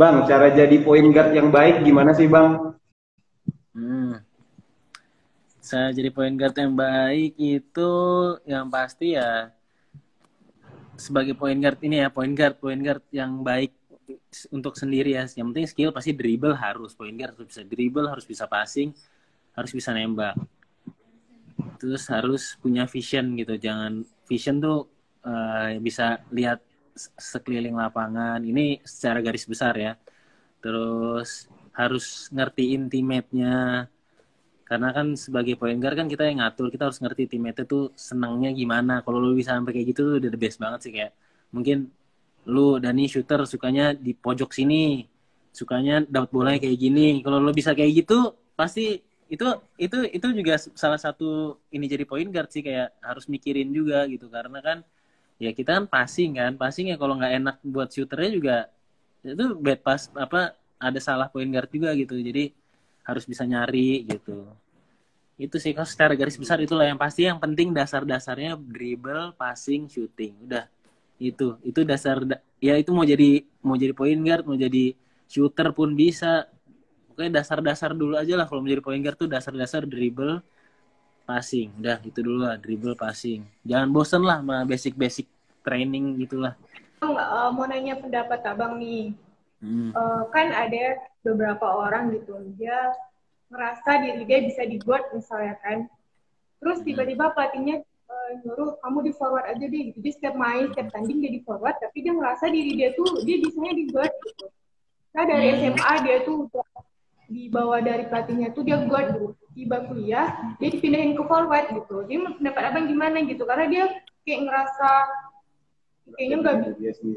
Bang, cara jadi point guard yang baik gimana sih Bang? Hmm. Saya jadi point guard yang baik itu yang pasti ya sebagai point guard ini ya point guard yang baik untuk sendiri ya. Yang penting skill pasti dribble harus point guard harus bisa dribble, harus bisa passing, harus bisa nembak. Terus harus punya vision gitu. Jangan vision tuh bisa lihat sekeliling lapangan. Ini secara garis besar ya. Terus harus ngertiin teammate-nya. Karena kan sebagai point guard kan kita yang ngatur, kita harus ngerti teammate tuh senangnya gimana. Kalau lu bisa sampai kayak gitu tuh udah the best banget sih kayak. Mungkin lu Dani shooter sukanya di pojok sini, sukanya dapat bola kayak gini. Kalau lu bisa kayak gitu, pasti itu itu juga salah satu ini jadi point guard sih kayak harus mikirin juga gitu karena kan ya kita kan passing ya kalau nggak enak buat shooternya juga itu bad pass apa ada salah point guard juga gitu jadi harus bisa nyari gitu itu sih kalau secara garis besar itulah yang pasti yang penting dasar-dasarnya dribble passing shooting udah itu dasar ya itu mau jadi point guard mau jadi shooter pun bisa pokoknya dasar-dasar dulu aja lah kalau menjadi point guard tuh dasar-dasar dribble passing udah itu dulu lah dribble passing jangan bosen lah sama basic-basic training gitulah. Mau nanya pendapat abang nih. Hmm. Kan ada beberapa orang gitu, dia ngerasa diri dia bisa dibuat misalnya kan. Terus tiba-tiba pelatihnya nyuruh kamu di forward aja deh. Jadi setiap main, setiap tanding dia di forward, tapi dia ngerasa diri dia tuh dia bisanya di guard gitu. Nah dari SMA dia tuh udah dibawa dari pelatihnya tuh dia guard gitu. Tiba kuliah dia dipindahin ke forward gitu. Jadi pendapat abang gimana gitu? Karena dia kayak ngerasa kayaknya nggak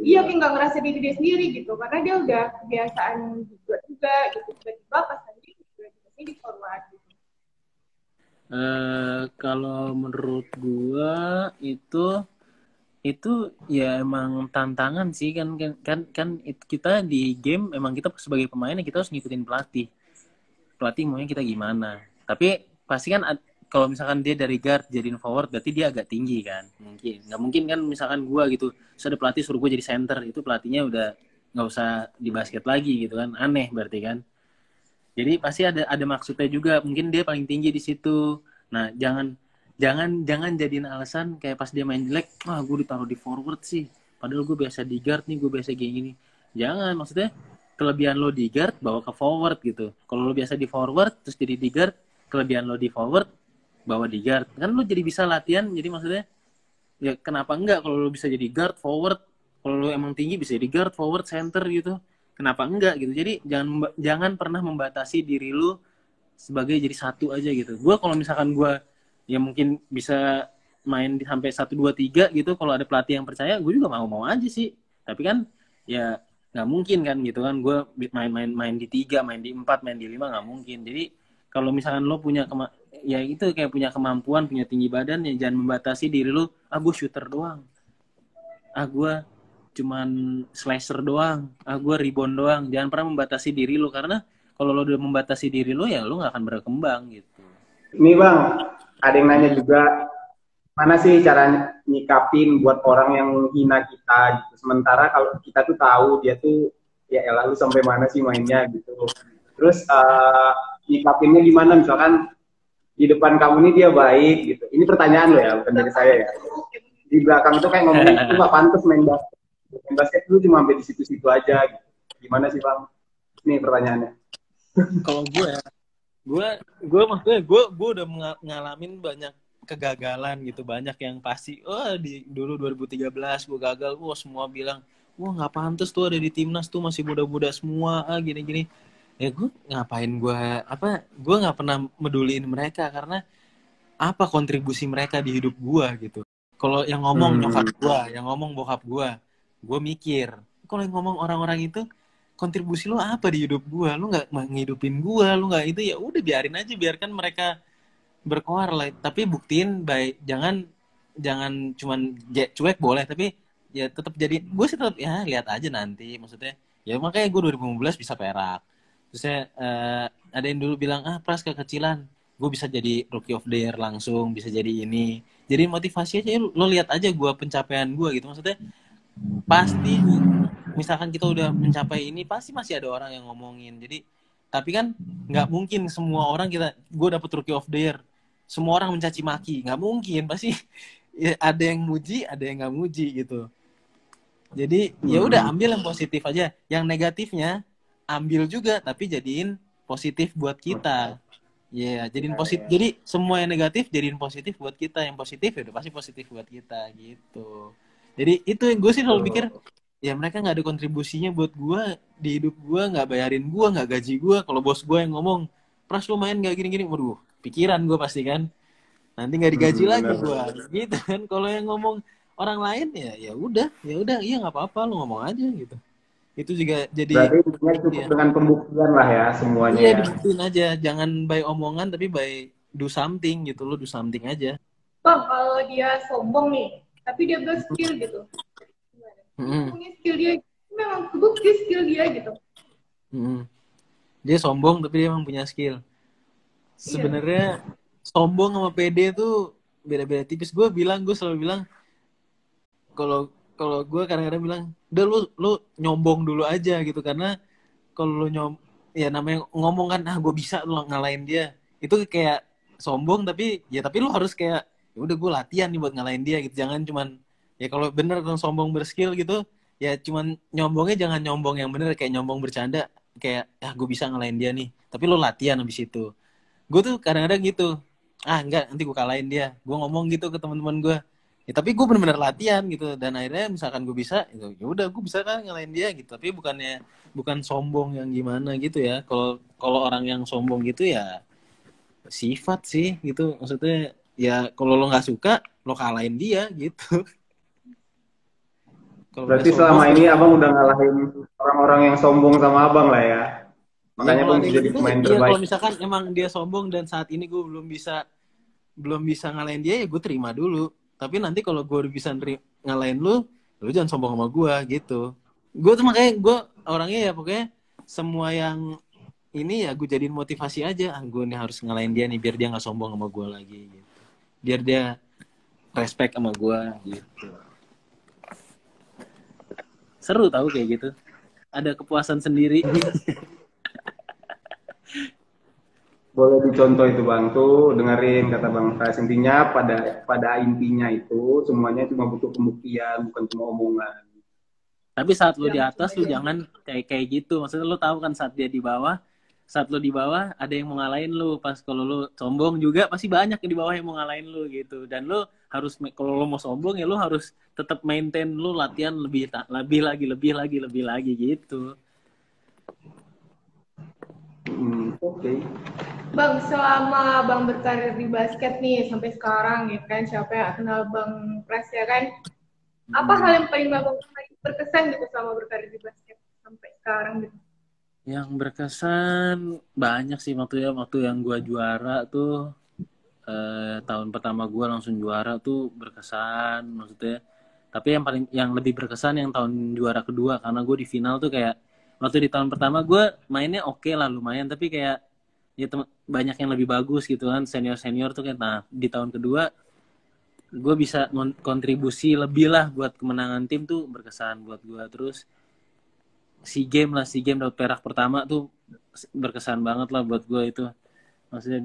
iya kayak nggak ngerasa diri dia sendiri gitu karena dia udah kebiasaan juga gitu tiba-tiba pas tadi tiba-tiba di forward gitu. Kalau menurut gua itu ya emang tantangan sih kan kita di game emang kita sebagai pemain kita harus ngikutin pelatih maunya kita gimana tapi pasti kan kalau misalkan dia dari guard jadiin forward berarti dia agak tinggi kan mungkin nggak mungkin kan misalkan gua gitu terus ada pelatih suruh gua jadi center itu pelatihnya udah nggak usah di basket lagi gitu kan aneh berarti kan jadi pasti ada maksudnya juga mungkin dia paling tinggi di situ nah jangan jangan jadiin alasan kayak pas dia main jelek gue ditaruh di forward sih padahal gue biasa di guard nih gue biasa gini jangan maksudnya kelebihan lo di guard bawa ke forward gitu kalau lo biasa di forward terus jadi di guard kelebihan lo di forward bawa di guard kan lo jadi bisa latihan jadi maksudnya ya kenapa enggak kalau lo bisa jadi guard forward kalau lo emang tinggi bisa jadi guard forward center gitu kenapa enggak gitu jadi jangan pernah membatasi diri lo sebagai jadi satu aja gitu gue kalau misalkan gue ya mungkin bisa main sampai 1 2 3 gitu kalau ada pelatih yang percaya gue juga mau aja sih tapi kan ya nggak mungkin kan gitu kan gue main di 3 main di 4 main di 5 nggak mungkin jadi kalau misalkan lo punya ya itu kayak punya kemampuan punya tinggi badan ya jangan membatasi diri lo gue shooter doang gue cuman slasher doang gue rebound doang jangan pernah membatasi diri lo karena kalau lo udah membatasi diri lo ya lo nggak akan berkembang gitu. Ini Bang, ada yang nanya juga, mana sih cara nyikapin buat orang yang hina kita gitu. Sementara kalau kita tuh tahu dia tuh ya elah lu sampai mana sih mainnya gitu. Terus nyikapinnya gimana misalkan di depan kamu ini dia baik gitu. Ini pertanyaan lo ya, bukan dari saya ya. Di belakang tuh kayak ngomongin itu gak pantas main basket. Main basket lu cuma sampai di situ-situ aja gitu. Gimana sih Bang? Ini pertanyaannya. Kalau gue maksudnya gue udah ngalamin banyak kegagalan gitu banyak yang pasti di dulu 2013 gue gagal semua bilang nggak pantas tuh ada di timnas tuh masih muda-muda semua gini-gini ya gue ngapain gue nggak pernah meduliin mereka karena apa kontribusi mereka di hidup gue gitu kalau yang ngomong nyokap gue yang ngomong bokap gue mikir kalau yang ngomong orang-orang itu kontribusi lo apa di hidup gue lo nggak ngidupin gue lo nggak itu ya udah biarin aja biarkan mereka berkoar lah tapi buktiin baik jangan cuman cuek boleh tapi ya tetap jadi gue sih tetap ya lihat aja nanti maksudnya ya makanya gue 2015 bisa perak terus ada yang dulu bilang Pras kekecilan gue bisa jadi rookie of the year langsung bisa jadi ini jadi motivasi aja lo lihat aja gue pencapaian gue gitu maksudnya pasti misalkan kita udah mencapai ini, pasti masih ada orang yang ngomongin. Jadi, tapi kan nggak mungkin semua orang gue dapet Rookie of the Year, semua orang mencaci maki, nggak mungkin. Pasti ya, ada yang muji, ada yang nggak muji gitu. Jadi ya udah ambil yang positif aja, yang negatifnya ambil juga, tapi jadiin positif buat kita. Ya, jadiin positif. Jadi semua yang negatif jadiin positif buat kita, yang positif ya udah pasti positif buat kita gitu. Jadi itu yang gue sih selalu pikir, ya mereka nggak ada kontribusinya buat gue di hidup gue, nggak bayarin gue, nggak gaji gue. Kalau bos gue yang ngomong, Pras lu main nggak gini-gini, waduh, pikiran gue pasti kan. Nanti nggak digaji lagi gue, gitu kan. Kalau yang ngomong orang lain ya udah, iya nggak apa-apa, lu ngomong aja gitu. Itu juga jadi. Berarti cukup dengan pembuktian lah ya semuanya. Iya, ya. dibuktiin aja, jangan by omongan tapi by do something gitu, lu do something aja. Bang, kalau dia sombong nih, tapi dia skill gitu. Punya skill dia, memang kebukti skill dia gitu. Dia sombong tapi dia emang punya skill. Sebenarnya sombong sama pede tuh beda-beda tipis. Gue selalu bilang kalau gue kadang-kadang bilang, udah lu nyombong dulu aja gitu, karena kalau lu ya namanya ngomong kan, gue bisa lu ngalahin dia, itu kayak sombong, tapi lu harus kayak, ya udah gue latihan nih buat ngalahin dia gitu. Jangan cuman ya kalau bener kan sombong berskill gitu, ya cuman nyombongnya jangan nyombong yang bener, kayak nyombong bercanda, kayak gue bisa ngalahin dia nih, tapi lu latihan habis itu. Gue tuh kadang-kadang gitu, enggak, nanti gue kalahin dia, gue ngomong gitu ke teman-teman gue. Ya, tapi gue benar-benar latihan gitu, dan akhirnya misalkan gue bisa, ya udah gue bisa kan ngalahin dia gitu. Tapi bukan sombong yang gimana gitu ya. Kalau orang yang sombong gitu ya sifat sih gitu, maksudnya ya kalau lo nggak suka lo kalahin dia gitu. Berarti selama ini abang udah ngalahin orang-orang yang sombong sama abang lah ya. Makanya abang bisa jadi pemain terbaik. Kalau misalkan emang dia sombong dan saat ini gue belum bisa ngalahin dia, ya gue terima dulu. Tapi nanti kalau gue udah bisa ngalahin lu jangan sombong sama gue gitu. Gue tuh makanya gue orangnya ya pokoknya semua yang ini ya gue jadiin motivasi aja. Gue nih harus ngalahin dia nih biar dia nggak sombong sama gue lagi gitu. Biar dia respect sama gue gitu. Seru tau kayak gitu. Ada kepuasan sendiri. Boleh dicontoh itu bang, tuh dengerin kata bang Fras, intinya pada intinya itu semuanya cuma butuh pembuktian, bukan cuma omongan. Tapi saat lu di atas lu jangan kayak gitu, maksudnya lu tahu kan saat dia di bawah, saat lu di bawah ada yang mau ngalahin lu, pas kalau lu sombong juga pasti banyak yang di bawah yang mau ngalahin lu gitu. Dan lu harus, kalau lu mau sombong ya lu harus tetap maintain, lu latihan lebih lagi gitu. Oke. Bang, selama Bang berkarir di basket nih sampai sekarang ya kan, siapa yang kenal Bang Pras ya kan? Apa hal yang paling Bang berkesan gitu selama berkarir di basket sampai sekarang gitu? Yang berkesan banyak sih, waktu yang gua juara tuh tahun pertama gua langsung juara tuh berkesan maksudnya. Tapi yang lebih berkesan yang tahun juara kedua, karena gue di final tuh kayak waktu di tahun pertama gue mainnya oke lah lumayan, tapi kayak ya banyak yang lebih bagus gitu kan, senior tuh kayak. Nah di tahun kedua gue bisa kontribusi lebih lah buat kemenangan tim, tuh berkesan buat gue. Terus SEA Games dapat perak pertama tuh berkesan banget lah buat gue itu, maksudnya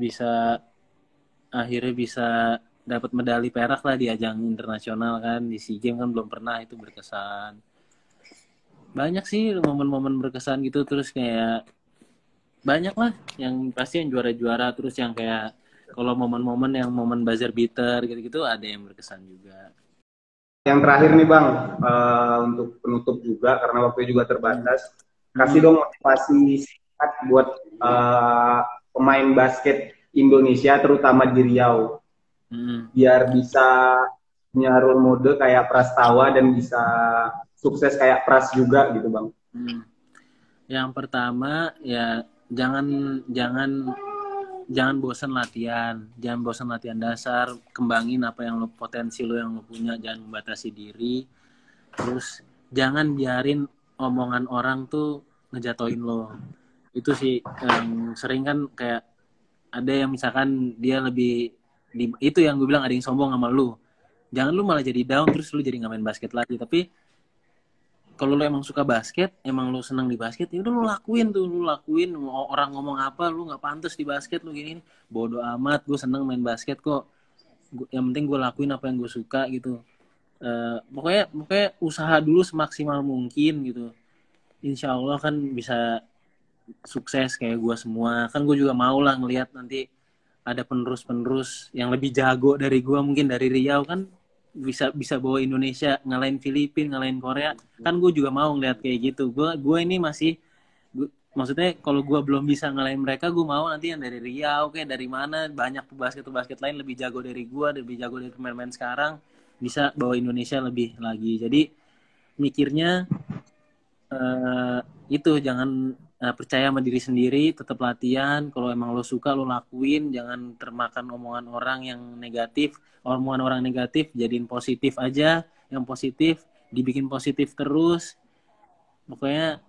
akhirnya bisa dapat medali perak lah di ajang internasional kan, di SEA Games kan belum pernah, itu berkesan. Banyak sih momen-momen berkesan gitu. Terus kayak banyak lah yang pasti yang juara-juara, terus yang kayak kalau momen-momen yang momen buzzer beater gitu-gitu ada yang berkesan juga. Yang terakhir nih bang, untuk penutup juga karena waktunya juga terbatas, kasih dong motivasi singkat buat pemain basket Indonesia terutama di Riau, biar bisa punya role model kayak Prastawa dan bisa sukses kayak Pras juga gitu bang. Yang pertama ya jangan bosan latihan, dasar, kembangin apa yang potensi lo yang lo punya, jangan membatasi diri. Terus jangan biarin omongan orang tuh ngejatoin lo. Itu sih yang sering kan, kayak ada yang misalkan dia lebih itu yang gue bilang, ada yang sombong sama lu. Jangan lu malah jadi down terus lu jadi nggak main basket lagi. Tapi kalau lu emang suka basket, emang lu senang di basket, ya udah lu lakuin tuh, lu lakuin. Mau orang ngomong apa, lu nggak pantas di basket, lu gini. Bodoh amat, gue seneng main basket kok. Yang penting gue lakuin apa yang gue suka gitu. Pokoknya usaha dulu semaksimal mungkin gitu. Insya Allah kan bisa sukses kayak gue semua. Kan gue juga mau lah ngelihat nanti ada penerus-penerus yang lebih jago dari gue, mungkin dari Riau kan bisa bawa Indonesia ngalahin Filipina, ngalahin Korea. Kan gue juga mau ngeliat kayak gitu. Gue ini masih maksudnya kalau gue belum bisa ngalahin mereka, gue mau nanti yang dari Riau kayak dari mana, banyak basket lain lebih jago dari gue, lebih jago dari pemain-pemain sekarang, bisa bawa Indonesia lebih lagi. Jadi mikirnya itu jangan percaya sama diri sendiri, tetap latihan. Kalau emang lo suka, lo lakuin. Jangan termakan omongan orang yang negatif. Omongan orang negatif jadiin positif aja. Yang positif dibikin positif terus. Pokoknya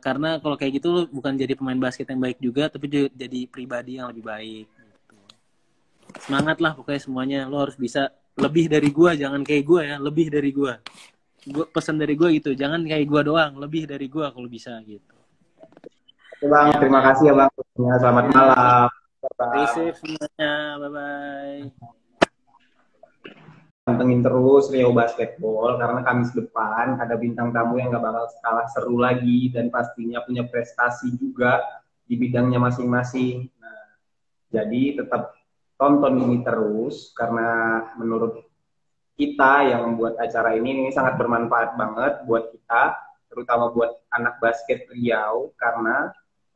karena kalau kayak gitu lo bukan jadi pemain basket yang baik juga, tapi jadi pribadi yang lebih baik. Gitu. Semangat lah pokoknya semuanya. Lo harus bisa lebih dari gua, jangan kayak gua ya, lebih dari gua. Pesan dari gue gitu, jangan kayak gue doang, lebih dari gue kalau bisa gitu. Oke Bang, terima kasih ya Bang. Selamat malam. Stay safe semuanya, bye-bye. Pantengin terus Riau Basketball karena Kamis depan ada bintang tamu yang gak bakal kalah seru lagi dan pastinya punya prestasi juga di bidangnya masing-masing. Nah, jadi tetap tonton ini terus karena menurut kita yang membuat acara ini sangat bermanfaat banget buat kita, terutama buat anak basket Riau karena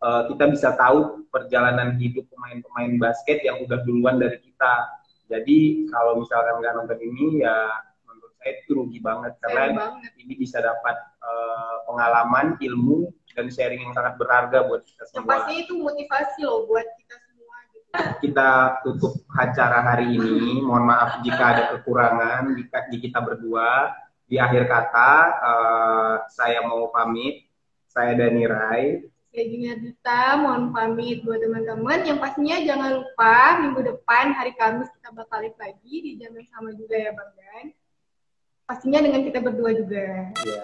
kita bisa tahu perjalanan hidup pemain-pemain basket yang udah duluan dari kita. Jadi kalau misalkan nggak nonton ini ya menurut saya itu rugi banget karena ini bisa dapat pengalaman, ilmu dan sharing yang sangat berharga buat kita semua. Pasti itu motivasi loh buat kita semua gitu. Kita tutup acara hari ini. Mohon maaf jika ada kekurangan di kita berdua. Di akhir kata saya mau pamit. Saya Dani Rai. Saya Junia Dita, mohon pamit buat teman-teman. Yang pastinya jangan lupa minggu depan hari Kamis kita bakal live lagi di jam yang sama juga ya Bang Dan. Pastinya dengan kita berdua juga. Iya.